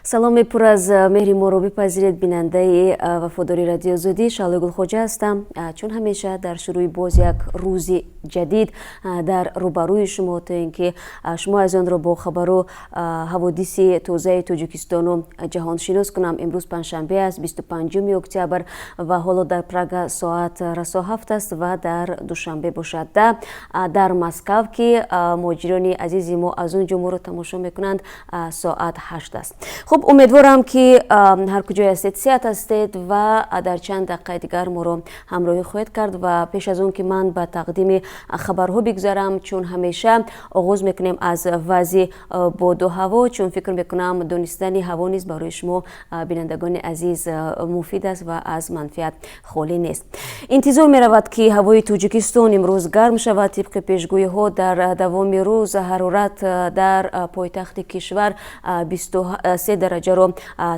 саломи пур аз меҳри моро бипазиред бинандаи вафодори радио Зудӣ Шалигул Хоҷа ҳастам. Чун ҳамеша дар шурӯи боз як рӯзи ҷадид дар рӯбарӯи шумо, то ин ки шумо аз онро бо хабару ҳаводиси тозаи Тоҷикистону ҷаҳоншинос кунам. Имрӯз панҷшанбе аст, 25 октябр ва ҳоло дар Прага соат расо 7 аст ва дар душанбе бошад 10 дар Москав ки муҳоҷирони азизи мо аз он ҷо моро тамошо мекунанд соат 8 аст. Хуб, умедворам ки ҳар куҷои ҳастед сеҳат ҳастед ва дар чанд дақиқаи дигар моро ҳамроҳӣ хоҳед кард. Ва пеш аз он ки ман ба тақдими хабарҳо бигзарам, чун ҳамеша оғоз мекунем аз вазъи боду ҳаво, чун фикр мекунам донистани ҳаво низ барои шумо бинандагони азиз муфид аст ва аз манфиат холӣ нест. Интизор меравад ки ҳавои Тоҷикистон имрӯз гарм шавад. Тибқи пешгӯиҳо дар давоми рӯз ҳарорат дар пойтахти кишвар 23 дараҷаро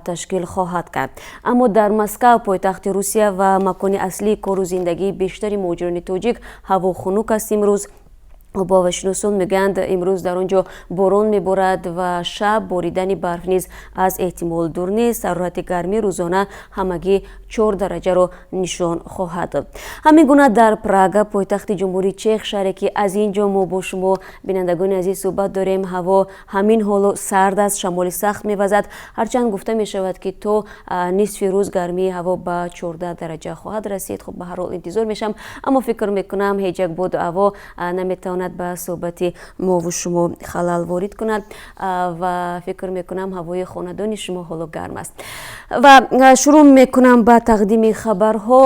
ташкил хоҳад кард. Аммо дар Москав, пойтахти Русия ва макони аслии кору зиндагии бештари муҳоҷирони тоҷик, ҳаво хунук аст имрӯз. Обовашиносон мегӯянд имрӯз дар он ҷо борон меборад ва шаб боридани барф низ аз эҳтимол дур нест. ҳарорати гармӣ рӯзона ҳамагӣ 4 дараҷаро нишон хоҳад дод. Ҳамин гуна дар Прага, пойтахти ҷумҳурии Чех, шаҳре ки аз ин ҷо мо бо шумо бинандагони азиз суҳбат дорем, ҳаво ҳамин ҳоло сард аст, шамоли сахт мевазад. ҳарчанд гуфта мешавад ки то нисфи рӯз гармии ҳаво ба 14 дараҷа хоҳад расид. Хуб, ба ҳар ҳол интизор мешам, аммо фикр мекунам ҳеҷ як боду ҳаво наметавонад ба суҳбати мову шумо халал ворид кунад ва фикр мекунам ҳавои хонадони шумо ҳоло гарм аст. Ва шурӯъ мекунам ба тақдими хабарҳо.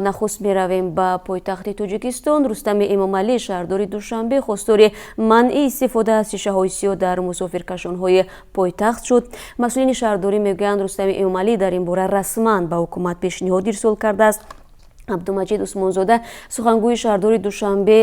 Нахуст меравем ба пойтахти Тоҷикистон. Рустами Эмомалӣ, шаҳрдори Душанбе, хостори манъи истифода аз шишаҳои сиёҳ дар мусофиркашонҳои пойтахт шуд. масъулини шаҳрдорӣ мегӯянд Рустами Эмомалӣ дар ин бора расман ба ҳукумат пешниҳод ирсол кардааст. Абдумаҷид Усмонзода, сухангӯи шаҳрдори Душанбе,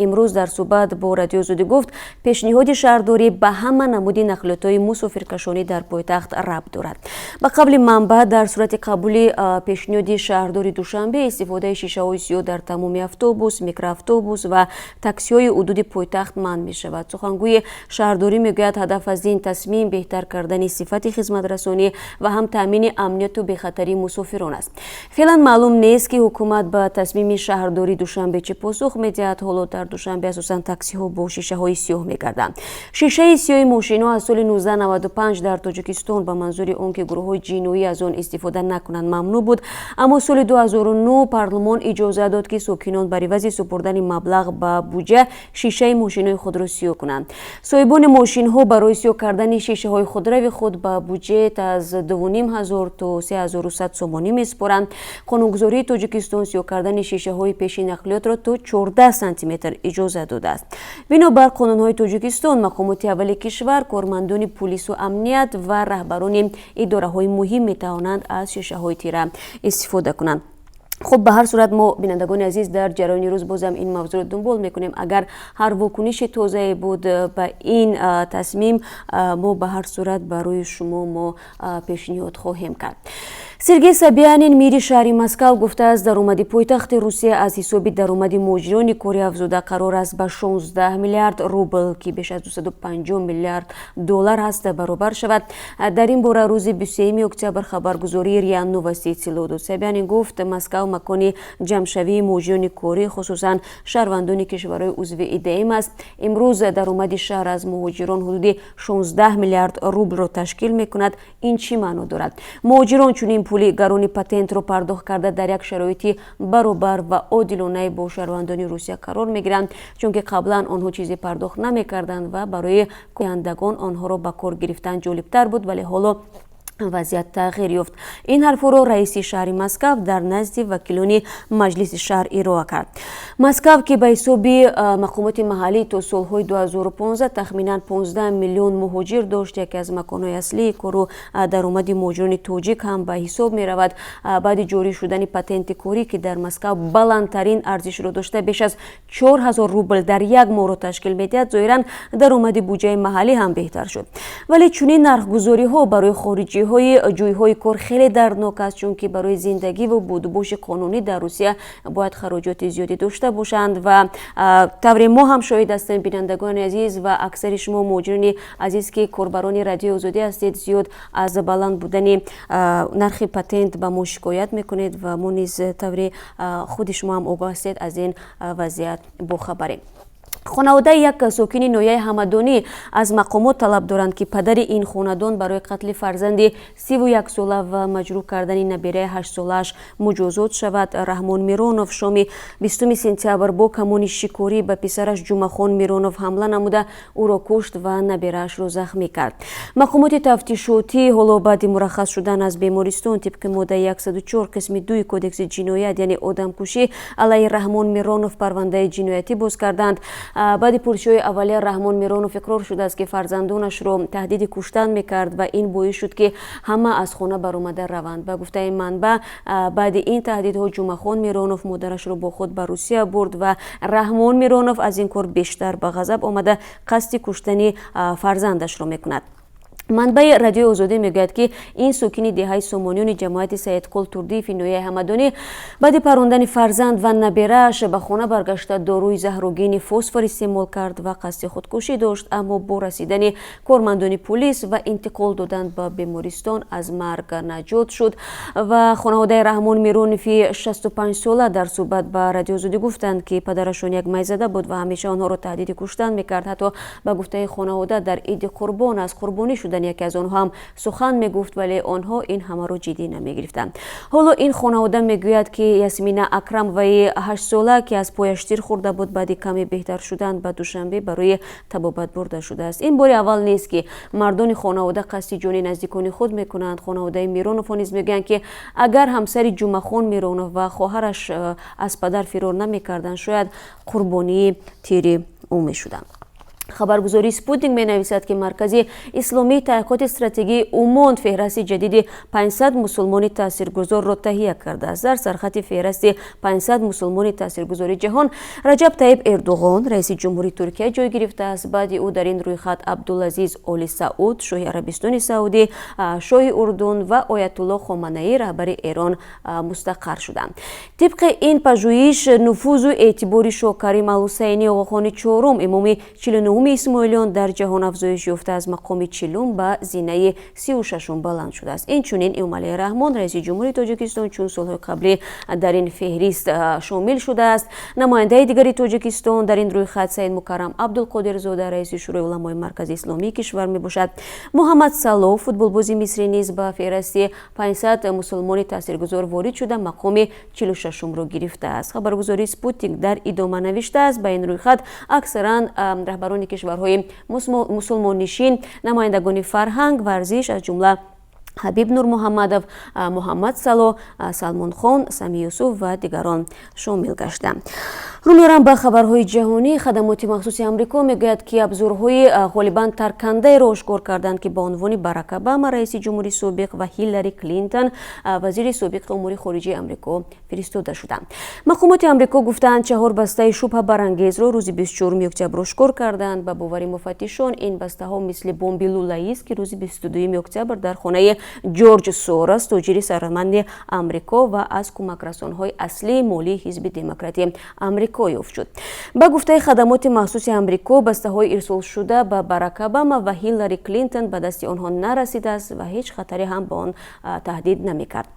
имрӯз дар суҳбат бо радио Зудӣ гуфт, пешниҳоди шаҳрдорӣ ба ҳама намуди нақлиётҳои мусофиркашонӣ дар пойтахт рабт дорад. Ба қавли манбаъ, дар сурати қабули пешниҳоди шаҳрдори Душанбе, истифодаи шишаҳои сиёҳ дар тамоми автобус, микроавтобус ва таксиҳои ҳудуди пойтахт манъ мешавад. Сухангӯи шаҳрдорӣ мегӯяд, ҳадаф аз ин тасмим беҳтар кардани сифати хизматрасонӣ ва ҳам таъмини амнияту бехатарии мусофирон аст. Феълан маълум нест ки ҳукумат ба тасмими шаҳрдори Душанбе чӣ посух медиҳад. ҳоло дар Душанбе асосан таксиҳо бо шишаҳои сиёҳ мегарданд. Шишаи сиёҳи мошинҳо аз соли 1995 дар Тоҷикистон ба манзури он ки гурӯҳҳои ҷиноӣ аз он истифода накунанд мамнӯъ буд. Аммо соли 2009 парлумон иҷозат дод ки сокинон бар ивази супурдани маблағ ба буҷа шишаи мошинҳои худро сиёҳ кунанд. соҳибони мошинҳо барои сиёҳ кардани шишаҳои худрави худ ба буҷет аз 2500 то 3100 сомонӣ месупоранд. қонунгузории Тоҷикистон сиёҳ кардани шишаҳои пеши нақлиётро то 14 сантиметр иҷозат додааст. Бинобар қонунҳои Тоҷикистон, мақомоти аввали кишвар, кормандони пулису амният ва раҳбарони идораҳои муҳим метавонанд аз шишаҳои тира истифода кунанд. хуб, ба ҳар сурат мо бинандагони азиз дар ҷараёни рӯз бозам ин мавзӯъро дунбол мекунем. Агар ҳар вокуниши тозае буд ба ин тасмим, мо ба ҳар сурат барои шумо мо пешниҳод хоҳем кард. Сергей Собянин, мири шаҳри Москав, гуфтааст, даромади пойтахти Русия аз ҳисоби даромади муҳоҷирони кори афзуда қарор аст ба 16 миллиард рубл ки беш аз 250 миллиард доллар ҳаст баробар шавад. дар ин бора рӯзи 23 октябр хабаргузории РИА Новости иттилоъ дод. Собянин гуфт, Москав макони ҷамъшавии муҳоҷирони корӣ, хусусан шаҳрвандони кишварҳои узви ИДМ аст. имрӯз даромади шаҳр аз муҳоҷирон ҳудуди 16 миллиард рублро ташкил мекунад. ин чӣ маъно дорад? муҳоҷирон чунин пули гарони патентро пардохт карда дар як шароити баробар ва одилонаи бо шаҳрвандони Русия қарор мегиранд, чунки қаблан онҳо чизе пардохт намекарданд ва барои кӯяндагон онҳоро ба кор гирифтан ҷолибтар буд, вале ҳоло вазъият тағйир ёфт. ин ҳарфҳоро раиси шаҳри Москав дар назди вакилони маҷлиси шаҳр ироа кард. Москав ки ба ҳисоби мақомоти маҳаллӣ то солҳои 2015 тахминан 15 миллион муҳоҷир дошт, яке аз маконҳои аслии кору даромади муҳоҷирони тоҷик ҳам ба ҳисоб меравад. баъди ҷорӣ шудани патенти корӣ ки дар Москав баландтарин арзишро дошта, беш аз 4000 рубл дар як моҳро ташкил медиҳад, зоҳиран даромади буҷаи маҳаллӣ ҳам беҳтар шуд. вале чунин нархгузориҳо барои хориҷиҳо ҷӯйҳои кор хеле дарднок аст, чунки барои зиндагӣ ва будубоши қонунӣ дар Русия бояд хароҷоти зиёде дошта бошанд ва тавре мо ҳам шоҳид ҳастем, бинандагони азиз ва аксари шумо муҳоҷирони азиз ки корбарони радиои Озодӣ ҳастед, зиёд аз баланд будани нархи патент ба мо шикоят мекунед ва мо низ тавре худи шумо ҳам огоҳ ҳастед, аз ин вазъият бохабарем. خانواده یک ساکن نویه همدانی از مقامات طلب دارند که پدر این خاندان برای قتل فرزند 31 ساله و مجروح کردن نبیره 8 سالش مجازات شود. رحمان میرونوف شام 20 سپتامبر با کمان شکاری به پسرش جمعخان میرونوف حمله نموده او را کشت و نبیره‌اش را زخمی کرد. مقامات تفتیشاتی حالا بعد مرخص شدن از بیمارستان طبق ماده 104 قسم 2 کدکس جنایت یعنی آدمکشی علیه رحمان میرونوف پرونده جنایتی باز کردند. بعد پرسش‌های اولیه رحمان میرونوف اقرار شده است که فرزندانش را تهدید کشتن میکرد و این باعث شد که همه از خانه برآمده روند. به گفته این منبع بعد این تهدیدها جمعخان میرونوف مادرش را با خود به روسیه برد و رحمان میرونوف از این کار بیشتر به غضب آمده قصد کشتن فرزندش را میکند. منبع رادیو آزادی میگوید که این ساکن دهه سامانیان جماعت سیدکل توردیف نویه همدانی بعد پروندن فرزند و نبیره‌اش به خانه برگشته داروی زهرآگین فسفر استعمال کرد و قصد خودکشی داشت، اما با رسیدن کارمندان پلیس و انتقال دادن به بیمارستان از مرگ نجات شد. و خانواده رحمان میرونوفی 65 ساله در صحبت با رادیو آزادی گفتند که پدرشان یک میزده بود و همیشه آنها را تهدید کشتن میکرد. حتی به گفته خانواده در عید قربان از قربانی شدن یکی از آنها هم سخن میگفت، ولی آنها این همه رو جدی نمیگرفتند. حالا این خانواده میگوید که یاسمین اکرم وی 8 ساله که از پایش تیر خورده بود بعد کمی بهتر شدن به دوشنبه برای طبابت برده شده است. این بار اول نیست که مردان خانواده قصد جان نزدیکان خود میکنند. خانواده میرونوف نیز میگویند که اگر همسر جمعخان میرونوف و خواهرش از پدر فرار نمیکردند شاید قربانی تیر او میشدند. خبرگزاری سپوتنیک می نویسد که مرکز اسلامی تحقیقات استراتژی عمان فهرست جدید 500 مسلمان تاثیرگذار را تهیه کرده است. در سرخط فهرست 500 مسلمان تاثیرگذار جهان رجب طیب اردوغان رئیس جمهوری ترکیه جای گرفته است. بعد او در این رویخط عبدالعزیز آل سعود شاه عربستان سعودی، شاه اردن و آیت الله خامنه‌ای رهبر ایران مستقر شدند. طبق این پژوهش نفوذ و اعتبار شاه کریم الحسینی آقاخان چهارم امام 49 اسماعیلیان در جهان افزایش یافته از مقام 40 به زینه 36 بلند شده است. اینچنین امالی رحمان رئیس جمهوری تاجیکستان چون سالهای قبلی در این فهرست شامل شده است. نماینده دیگری تاجیکستان در این رویخط سید مکرم عبدالقادر زاده رئیس شورای علمای مرکز اسلامی کشور می باشد. محمد صلاح فوتبالباز مصری نیز به فهرست 500 مسلمان تاثیرگذار وارد شده مقام 46 را گرفته است. خبرگزاری سپوتنیک در ادامه نوشته است به این رویخط اکثرا رهبران کشورهای مسلمان نشین، نمایندگان فرهنگ، ورزش از جمله حبیب نور محمدов، محمد صلاح، سلمان خان، سمی یوسف و دیگران شامل گشتند. رو میارم به خبرهای جهانی. خدمات مخصوص آمریکا میگوید که ابزارهای غالبا ترکننده را آشکار کردند که با عنوان باراک اوباما رئیس جمهوری سابق و هیلاری کلینتون وزیر سابق امور خارجه آمریکا فرستاده شدند. مقامات آمریکا گفتند 4 بسته شبه برانگیز را روز 24 اکتبر آشکار کردند. به باور مفتشان این بسته ها مثل بمب لولایی است که روز 22 اکتبر در خانه جورج سوروس تاجر سالمند آمریکا و از کمک رسانهای اصلی مالی حزب دموکراتی آمریکا یافت شد. با گفته خدمات مخصوص آمریکا بسته‌های ارسال شده به باراک اوباما و هیلاری کلینتون به دست آنها نرسیده است و هیچ خطری هم به آن تهدید نمی‌کرد.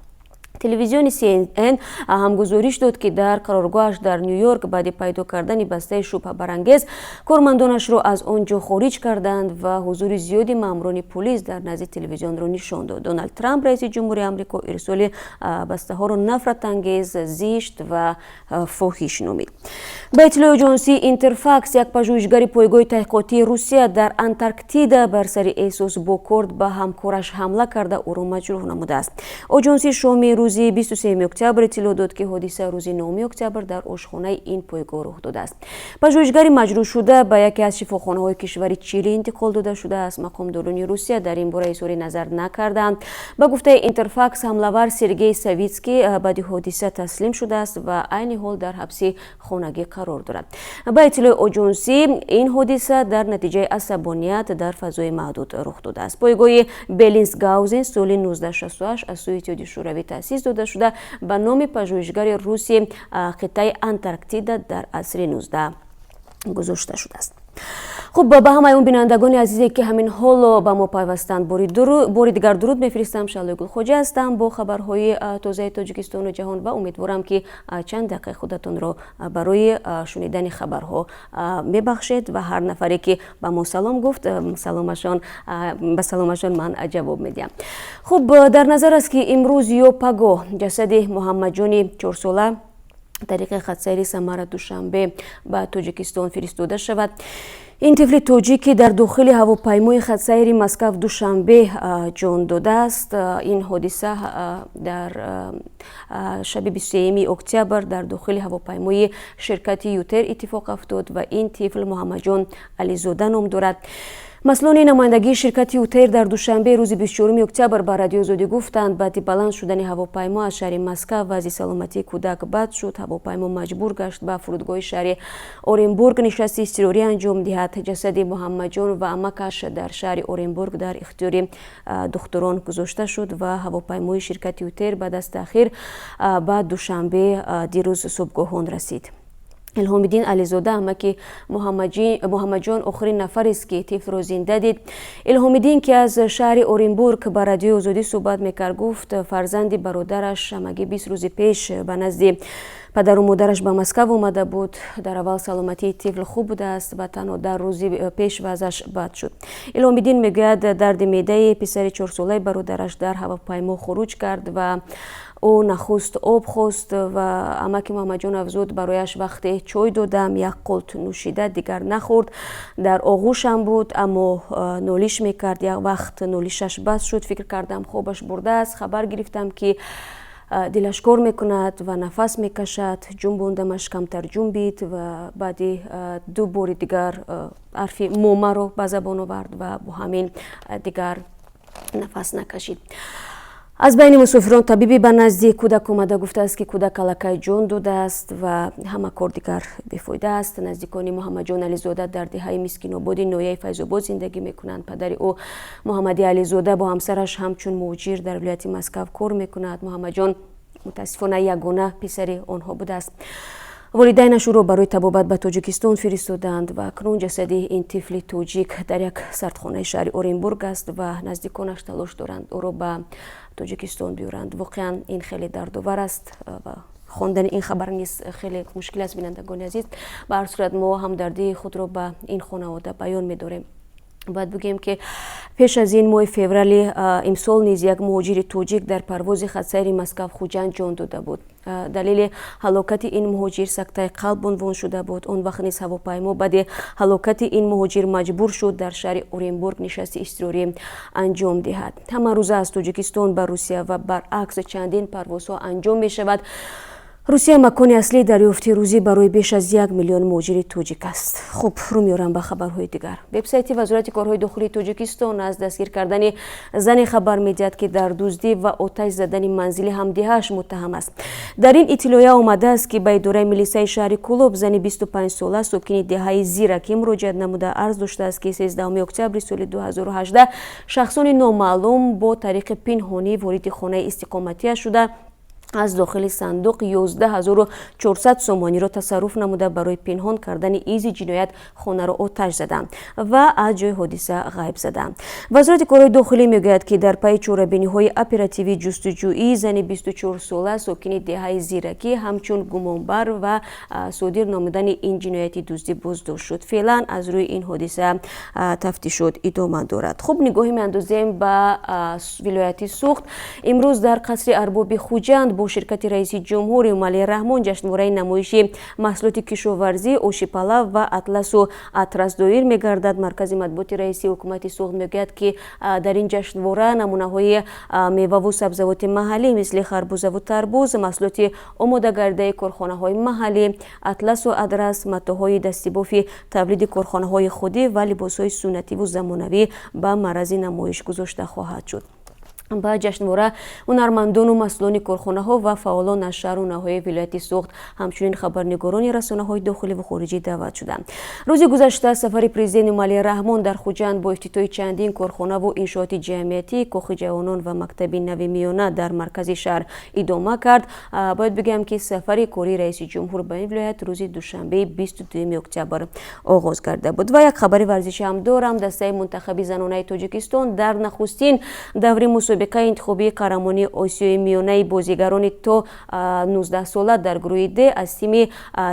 تلویزیون CNN هم گزارش داد که در قرارگاهش در نیویورک بعد پیدا کردن بسته شبه برانگیز کارمندانش را از آنجا خارج کردند و حضور زیادی ماموران پلیس در نزد تلویزیون را نشان داد. دونالد ترامپ رئیس جمهوری آمریکا ارسال بسته ها را نفرت انگیز، زشت و فاحش نامید. به اطلاع آژانس اینترفاکس یک پژوهشگر پایگاه تحقیقاتی روسیه در انتارکتیدا بر سر احساس با کرد به همکارش حمله کرده او را مجروح نموده است. آژانس شام روز روزی 23 اکتبر اطلاع داد که حادثه روز 9 اکتبر در آشخانه این پایگاه رخ داده است. پژوهشگری مجروح شده به یکی از شفاخانه‌های کشوری چیلی انتقال داده شده است. مقامداران روسیه در این باره اظهار نظر نکردند. به گفته اینترفاکس حمله‌آور سرگئی ساویتسکی بعد حادثه تسلیم شده است و عین حال در حبس خانگی قرار دارد. با اطلاع آژانسی این حادثه در نتیجه عصبانیت در فضای محدود رخ داده است. پایگاه بلینسگاوزن سال 1968 از سوی اتحادیه شوروی تأسیس داده شده به نام پژوهشگر روسی قطعه انتارکتیدا در عصر 19 گذاشته شده است. خب به همه اون بینندگان عزیزی که همین حال با ما پیوستند باری دیگر درود میفرستم. شعله گلخوجه هستم با خبرهای تازه تاجیکستان و جهان و امیدوارم که چند دقیقه خودتون رو برای شنیدن خبرها میبخشید و هر نفری که به ما سلام گفت به سلامشان من جواب میدم. خب در نظر است که امروز یا پگاه جسد محمد جان 4 ساله طریق خطسیر سمر دوشنبه به تاجیکستان فرستاده شود. این طفل تاجیکی در داخل هواپیمای خطسیر مسکو دوشنبه جان داده است. این حادثه در شب 23 اکتبر در داخل هواپیمای شرکت یوتر اتفاق افتاد و این طفل محمد جان علیزاده نام دارد. مسئولان نمایندگی شرکت یوتر در دوشنبه روز 24 اکتبر به رادیو آزادی گفتند بعد بلند شدن هواپیما از شهر مسکو وضع سلامتی کودک بد شد. هواپیما مجبور گشت به فرودگاه شهر اورنبورگ نشست اضطراری انجام دهد. جسد محمد جان و عمکش در شهر اورنبورگ در اختیار دختران گذاشته شد و هواپیمای شرکت یوتر بعد از تأخیر بعد دوشنبه دیروز صبحگاهان رسید. الهام الدین علیزاده عمک محمد جان آخرین نفر است که طفل را زنده دید. الهام الدین که از شهر اورنبورگ به رادیو آزادی صحبت میکرد گفت فرزند برادرش همگی 20 روز پیش به نزد پدر و مادرش به مسکو آمده بود. در اول سلامتی طفل خوب بوده است و تنها در روزی پیش وضعش بد شد. الهام الدین میگوید درد معده پسر 4 ساله برادرش در هواپیما خروج کرد و او نخست آب خواست و عمک محمد جان افزود برایش وقتی چای دادم یک قلط نوشیده دیگر نخورد. در آغوشم بود اما نالیش میکرد. یک وقت نالیشش بس شد. فکر کردم خوابش برده است. خبر گرفتم که دلش کار میکند و نفس میکشد. جنباندمش کمتر جنبید و بعد 2 بار دیگر حرف موما رو به زبان آورد و با همین دیگر نفس نکشید. از بین مسافران طبیبی به نزد کودک آمده گفته است که کودک الکی جان داده است و همه کار دیگر بیفایده است. نزدیکان محمد جان علیزاده در دهه مسکین آباد نویه فیض‌آباد زندگی میکنند. پدر او محمد علیزاده با همسرش همچون مهاجر در ولایت مسکو کار میکند. محمد جان متاسفانه یگانه پسر آنها بوده است. والدینش او را برای طبابت به تاجیکستان فرستادند و اکنون جسد این طفل تاجیک در یک سردخانه شهر اورنبورگ است و نزدیکانش تلاش دارند او را به تاجیکستان بیارند. واقعا این خیلی دردآور است و خواندن این خبر نیز خیلی مشکل است. بینندگان عزیز، به هر صورت ما همدردی خود را به این خانواده بیان می‌داریم. باید بگیم که پیش از این ماه فوریه امسال نیز یک مهاجر تاجیک در پرواز خطسیر مسکو خوجند جان داده بود. دلیل هلاکت این مهاجر سکته قلب عنوان شده بود. اون وقت نیز هواپیما بعد هلاکت این مهاجر مجبور شد در شهر اورنبورگ نشست اضطراری انجام دهد. همه روز از تاجیکستان به روسیه و برعکس چندین پروازها انجام می شود. روسیه مکان اصلی دریافت روزی برای بیش از 1 میلیون مهاجر تاجیک است. خب رو میارم به خبرهای دیگر. وبسایت وزارت کارهای داخلی تاجیکستان از دستگیر کردن زن خبر میدهد که در دزدی و آتش زدن منزل همدیهاش متهم است. در این اطلاعیه آمده است که به اداره میلیسای شهر کولوب زن 25 ساله ساکن دهه زیرکی مراجعت نموده عرض داشته است که 13 اکتبر سال 2018 شخصان نامعلوم با طریق پنهانی وارد خانه استقامتی‌اش شده از داخل صندوق 11400 سومانی را تصرف نموده برای پنهان کردن ایزی جنایت خانه را آتش زدند و از جای حادثه غیب زدند. وزارت کارهای داخلی میگوید که در پی چاره‌بینی‌های اپراتیوی جستجویی زن 24 ساله ساکن دهه زیرکی همچون گمانبر و صادر نمودن این جنایت دزدی بازداشت شد. فعلا از روی این حادثه تفتیشات ادامه دارد. خب نگاهی میاندازیم به ولایت سوخت. امروز در قصر ارباب خوجند бо ширкати раиси ҷумҳур Эмомалӣ Раҳмон ҷашнвораи намоиши маҳсулоти кишоварзӣ оши палав ва атласу атрасдоир мегардад. Маркази матбуоти раиси ҳукумати суғд мегӯяд ки дар ин ҷашнвора намунаҳои меваву сабзавоти маҳаллӣ мисли харбузаву тарбуз, маҳсулоти омодагардаи корхонаҳои маҳаллӣ, атласу адрас, матоъҳои дастибофи тавлиди корхонаҳои худӣ ва либосҳои суннативу замонавӣ ба маърази намоиш гузошта хоҳад шуд. ба ҷашнвора ҳунармандону масъулони корхонаҳо ва фаъолон аз шаҳру наҳояи вилояти суғд ҳамчунин хабарнигорони расонаҳои дохиливу хориҷӣ даъват шуданд. рӯзи гузашта сафари президент Эмомалӣ Раҳмон дар Хуҷанд бо ифтитоҳи чандин корхонаву иншооти ҷамъиятӣ, кохи ҷавонон ва мактаби нави миёна дар маркази шаҳр идома кард. Бояд бигӯям ки сафари кории раиси ҷумҳур ба ин вилоят рӯзи душанбеи 22 октябр оғоз карда буд. Ва як хабари варзиши ҳам дорам. Дастаи мунтахаби занонаи Тоҷикистон дар нахустин даври мусобиқаи интихобии қаҳрамонии Осиёи миёнаи бозигарони то 19 сола дар гурӯҳи Д аз тими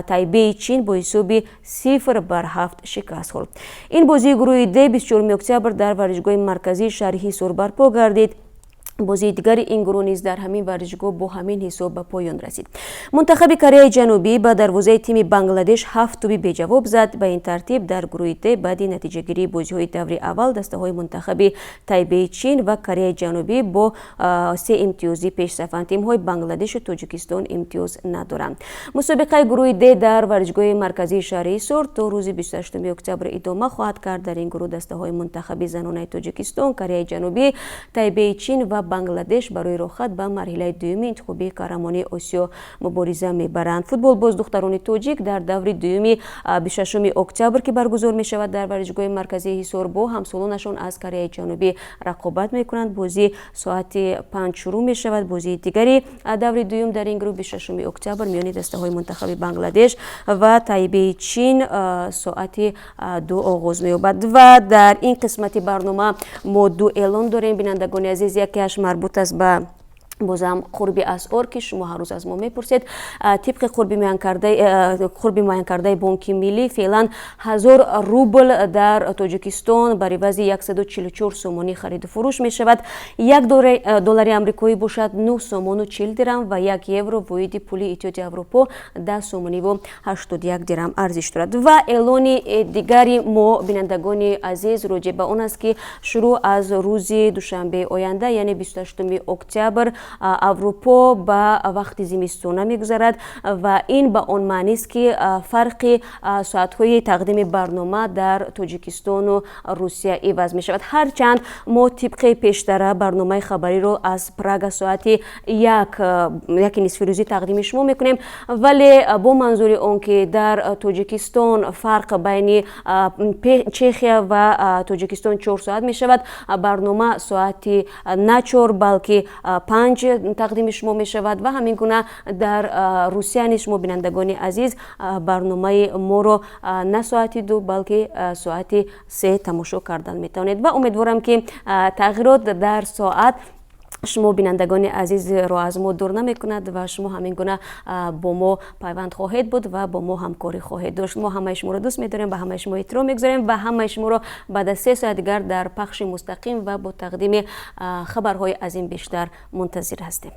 Тайбеи Чин бо ҳисоби 0-7 шикаст хӯрд. Ин бозии гурӯҳи Д 24 октябр дар варзишгоҳи марказии шаҳри Ҳисор барпо гардид. бозии дигари ин гурӯҳ низ дар ҳамин варзишгоҳ бо ҳамин ҳисоб ба поён расид. Мунтахаби Кореяи Ҷанубӣ ба дарвозаи тими Бангладеш 7 туби беҷавоб зад. Ба ин тартиб дар гурӯҳи Д баъди натиҷагирии бозиҳои даври аввал дастаҳои мунтахаби Тайбеи Чин ва Кореяи Ҷанубӣ бо 3 имтиёзӣ пешсафанд. Тимҳои Бангладешу Тоҷикистон имтиёз надоранд. Мусобиқаи гурӯҳи Д дар варзишгоҳи марказии шаҳри Ҳисор то рӯзи 28 октябр идома хоҳад кард. Дар ин гурӯҳ дастаҳои мунтахаби занонаи Тоҷикистон, Кореяи Ҷанубӣ, Тайбеи Чин ва Бангладеш барои рохат ба марҳилаи дуюми интихобии қаҳрамонии Осиё мубориза мебаранд. Футболбоз духтарони тоҷик дар даври дуюми 26 октябр ки баргузор мешавад дар варзишгоҳи марказии Ҳисор бо ҳамсолонашон аз Кореяи Ҷанубӣ рақобат мекунанд. Бозӣ соати 5 шурӯъ мешавад. Бозии дигари даври дуюм дар ин гурӯҳ 26 октябр миёни дастаҳои мунтахаби Бангладеш ва Тайбеи Чин соати 2 оғоз меёбад. Ва дар ин қисмати барнома мо ду эълон дорем. Бинандагони азиз, якеаш марбут аст ба бозам қурби асъор ки шумо ҳар рӯз аз мо мепурсед. тибқи қурби муайян кардаи Бонки Миллӣ феълан 1000 рубл дар Тоҷикистон бар ивази 144 сомонӣ хариду фурӯш мешавад. $1 амрикоӣ бошад 9 сомону 40 дирам ва 1 евро воҳиди пули Иттиҳоди Аврупо 10 сомониву 81 дирам арзиш дорад. Ва эълони дигари мо бинандагони азиз роҷе ба он аст ки шурӯъ аз рӯзи душанбеи оянда яъне 28 октябр Аврупо ба вақти зимистона мегузарад ва ин ба он маънист ки фарқи соатҳои тақдими барнома дар Тоҷикистону Русия иваз мешавад. ҳарчанд мо тибқи пештара барномаи хабариро аз Прага соати 1 нисфи рӯзӣ тақдими шумо мекунем, вале бо манзури он ки дар Тоҷикистон фарқ байни Чехия ва Тоҷикистон 4 соат мешавад, барнома соати на 4 балки 5 тақдими шумо мешавад ва ҳамин гуна дар Русия низ шумо бинандагони азиз барномаи моро на соати 2 балки соати 3 тамошо кардан метавонед. Ва умедворам ки тағйирот дар соат шумо бинандагони азизро аз мо дур намекунад ва шумо ҳамин гуна бо мо пайванд хоҳед буд ва бо мо ҳамкорӣ хоҳед дошт. мо ҳамаи шуморо дӯст медорем, ба ҳамаи шумо эҳтиром мегузорем ва ҳамаи шуморо баъд аз 3 соат дигар дар пахши мустақим ва бо тақдими хабарҳои аз ин бештар мунтазир ҳастем.